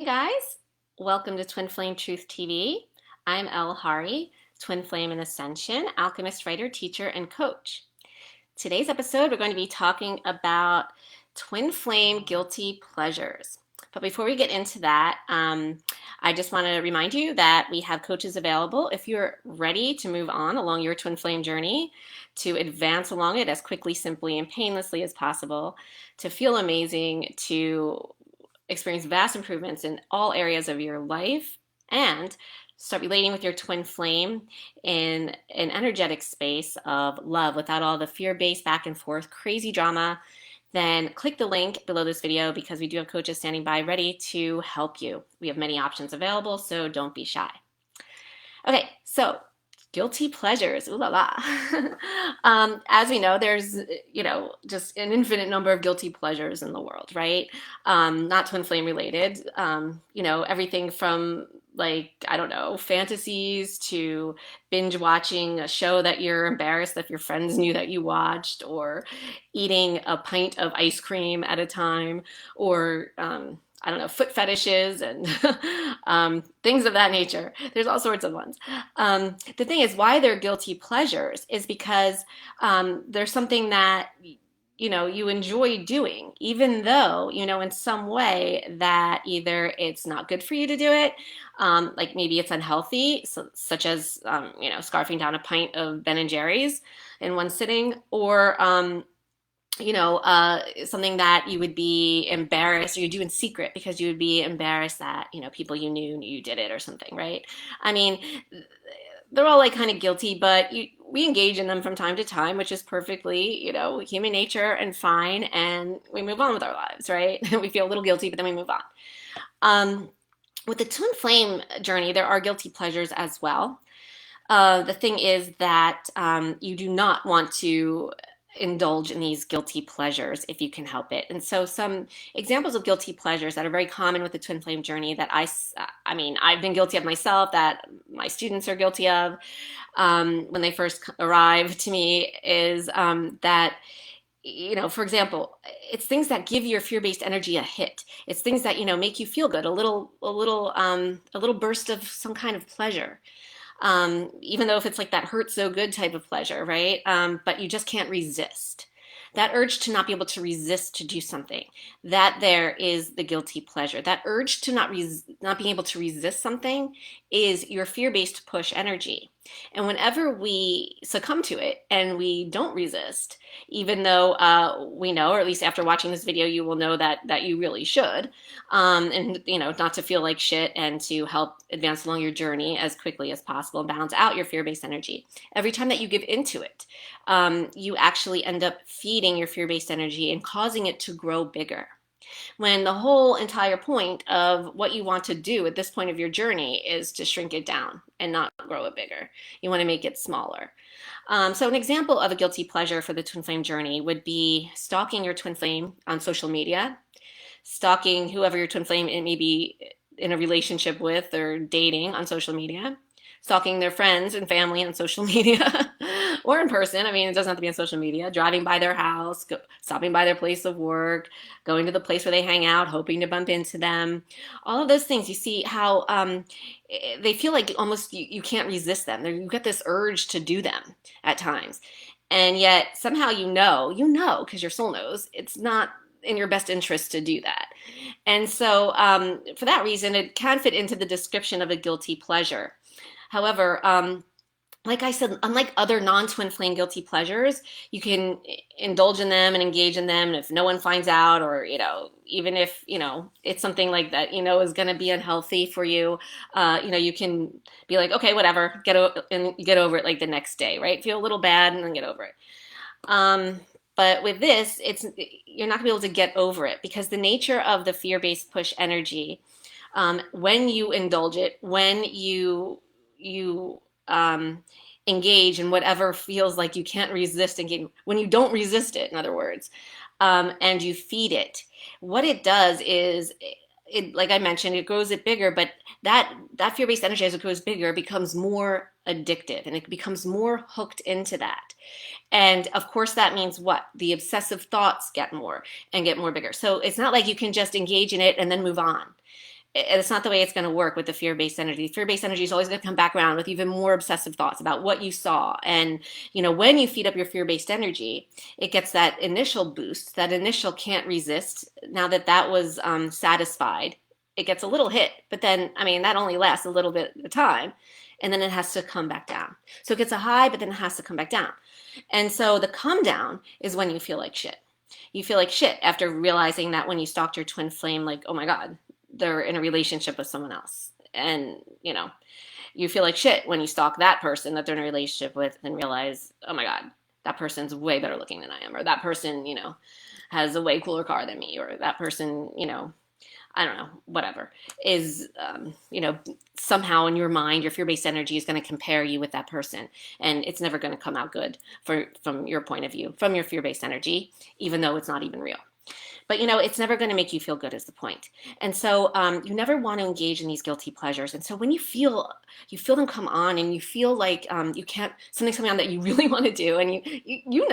guys, welcome to Twin Flame Truth TV. I'm Elle Hari, Twin Flame and Ascension, alchemist, writer, teacher, and coach. Today's episode, we're going to be talking about twin flame guilty pleasures. But before we get into that, I just want to remind you that we have coaches available if you're ready to move on along your twin flame journey, to advance along it as quickly, simply, and painlessly as possible, to feel amazing, to experience vast improvements in all areas of your life, and start relating with your twin flame in an energetic space of love without all the fear-based back and forth crazy drama, then click the link below this video because we do have coaches standing by ready to help you. We have many options available, so don't be shy. Okay, so guilty pleasures, ooh la la. As we know, there's, just an infinite number of guilty pleasures in the world, right? Not twin flame related. Everything from, like, I don't know, fantasies to binge watching a show that you're embarrassed that your friends knew that you watched, or eating a pint of ice cream at a time, or I don't know, foot fetishes and things of that nature. There's all sorts of ones. The thing is, why they're guilty pleasures is because there's something that you enjoy doing, even though in some way that either it's not good for you to do it, like maybe it's unhealthy, such as scarfing down a pint of Ben and Jerry's in one sitting, or something that you would be embarrassed, or you do in secret because you would be embarrassed that, people you knew you did it or something, right? I mean, they're all like kind of guilty, but we engage in them from time to time, which is perfectly, human nature and fine, and we move on with our lives, right? We feel a little guilty, but then we move on. With the twin flame journey, there are guilty pleasures as well. The thing is that you do not want to indulge in these guilty pleasures if you can help it. And so some examples of guilty pleasures that are very common with the twin flame journey that I've been guilty of myself, that my students are guilty of when they first arrive to me, is that for example, it's things that give your fear-based energy a hit. It's things that make you feel good, a little burst of some kind of pleasure. Even though if it's like that hurt so good type of pleasure, right? But you just can't resist. That urge to not be able to resist to do something, that there is the guilty pleasure. That urge to not being able to resist something is your fear-based push energy. And whenever we succumb to it and we don't resist, even though we know, or at least after watching this video, you will know that you really should, and not to feel like shit, and to help advance along your journey as quickly as possible and balance out your fear-based energy. Every time that you give into it, you actually end up feeding your fear-based energy and causing it to grow bigger, when the whole entire point of what you want to do at this point of your journey is to shrink it down and not grow it bigger. You want to make it smaller. So an example of a guilty pleasure for the twin flame journey would be stalking your twin flame on social media, stalking whoever your twin flame may be in a relationship with or dating on social media, stalking their friends and family on social media or in person. I mean, it doesn't have to be on social media. Driving by their house, stopping by their place of work, going to the place where they hang out, hoping to bump into them. All of those things, you see how they feel like almost you can't resist them. You get this urge to do them at times. And yet somehow because your soul knows, it's not in your best interest to do that. And so for that reason, it can fit into the description of a guilty pleasure. However, like I said, unlike other non-twin flame guilty pleasures, you can indulge in them and engage in them. And if no one finds out, or, even if, it's something like that, is going to be unhealthy for you, you can be like, okay, whatever, get over it like the next day, right? Feel a little bad and then get over it. But with this, you're not gonna be able to get over it, because the nature of the fear-based push energy, when you indulge it, when you engage in whatever feels like you can't resist, when you don't resist it, in other words, and you feed it, what it does is, like I mentioned, it grows it bigger, but that fear-based energy, as it grows bigger, becomes more addictive, and it becomes more hooked into that. And of course, that means what? The obsessive thoughts get more and get more bigger. So it's not like you can just engage in it and then move on. And it's not the way it's going to work with the fear-based energy. Fear-based energy is always going to come back around with even more obsessive thoughts about what you saw. And, when you feed up your fear-based energy, it gets that initial boost, that initial can't resist. Now that that was satisfied, it gets a little hit, but then, that only lasts a little bit of time. And then it has to come back down. So it gets a high, but then it has to come back down. And so the come down is when you feel like shit. You feel like shit after realizing that when you stalked your twin flame, like, oh my God, they're in a relationship with someone else. And, you feel like shit when you stalk that person that they're in a relationship with and realize, oh my God, that person's way better looking than I am. Or that person, has a way cooler car than me. Or that person, I don't know, whatever, is, somehow in your mind, your fear-based energy is going to compare you with that person. And it's never going to come out good from your point of view, from your fear-based energy, even though it's not even real. But it's never going to make you feel good is the point. And so you never want to engage in these guilty pleasures. And so when you feel them come on and you feel like you can't, something's coming on that you really want to do, and you'll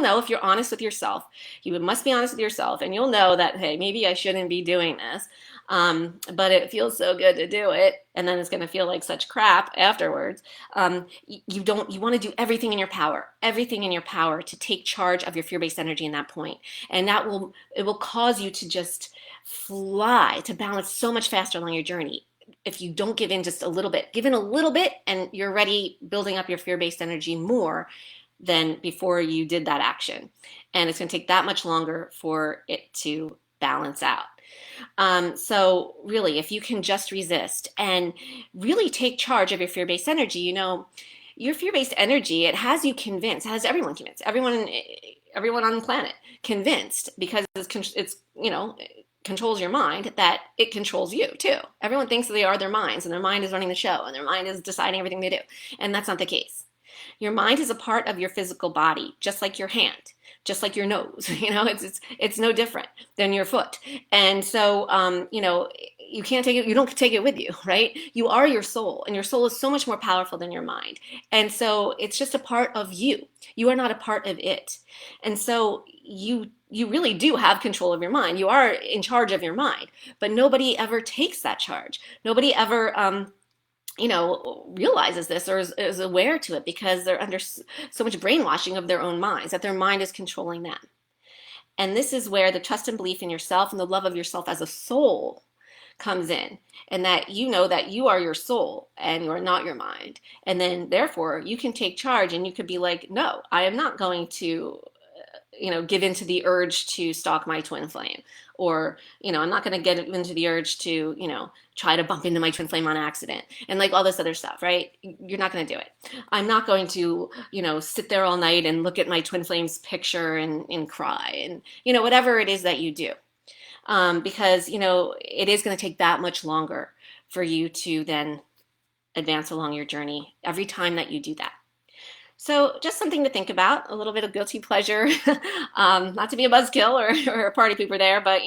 know if you're honest with yourself. You must be honest with yourself, and you'll know that, hey, maybe I shouldn't be doing this. But it feels so good to do it, and then it's going to feel like such crap afterwards. You want to do everything in your power to take charge of your fear-based energy in that point, and it will cause you to just fly, to balance so much faster along your journey. If you don't give in just a little bit, give in a little bit, and you're already building up your fear-based energy more than before you did that action, and it's going to take that much longer for it to balance out. So really, if you can just resist and really take charge of your fear-based energy, your fear-based energy, it has you convinced, it has everyone convinced, everyone on the planet convinced, because it's controls your mind, that it controls you too. Everyone thinks that they are their minds, and their mind is running the show, and their mind is deciding everything they do. And that's not the case. Your mind is a part of your physical body, just like your hand, just like your nose. It's no different than your foot. And so, you can't take it, you don't take it with you, right? You are your soul, and your soul is so much more powerful than your mind. And so it's just a part of you. You are not a part of it. And so you really do have control of your mind. You are in charge of your mind, but nobody ever takes that charge. Nobody ever, realizes this or is aware to it, because they're under so much brainwashing of their own minds, that their mind is controlling them. And this is where the trust and belief in yourself and the love of yourself as a soul comes in, and that that you are your soul and you're not your mind. And then therefore you can take charge, and you could be like, no, I am not going to give into the urge to stalk my twin flame, or I'm not going to get into the urge to try to bump into my twin flame on accident, and like all this other stuff, right? You're not going to do it. I'm not going to sit there all night and look at my twin flame's picture and cry, and whatever it is that you do, because it is going to take that much longer for you to then advance along your journey every time that you do that. So just something to think about, a little bit of guilty pleasure, not to be a buzzkill or a party pooper there, but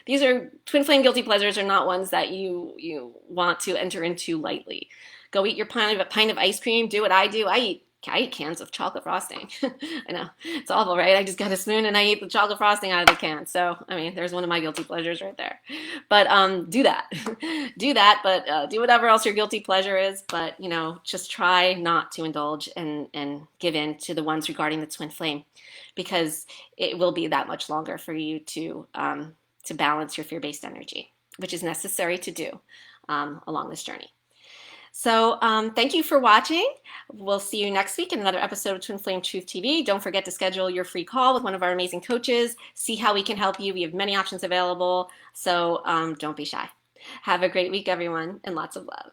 these are twin flame guilty pleasures, are not ones that you want to enter into lightly. Go eat your pint of ice cream, do what I do. I eat cans of chocolate frosting. I know, it's awful, right? I just got a spoon and I ate the chocolate frosting out of the can. So, there's one of my guilty pleasures right there. But do that. Do that, but do whatever else your guilty pleasure is. But, just try not to indulge and give in to the ones regarding the twin flame, because it will be that much longer for you to balance your fear-based energy, which is necessary to do along this journey. So thank you for watching. We'll see you next week in another episode of Twin Flame Truth TV. Don't forget to schedule your free call with one of our amazing coaches. See how we can help you. We have many options available, so don't be shy. Have a great week, everyone, and lots of love.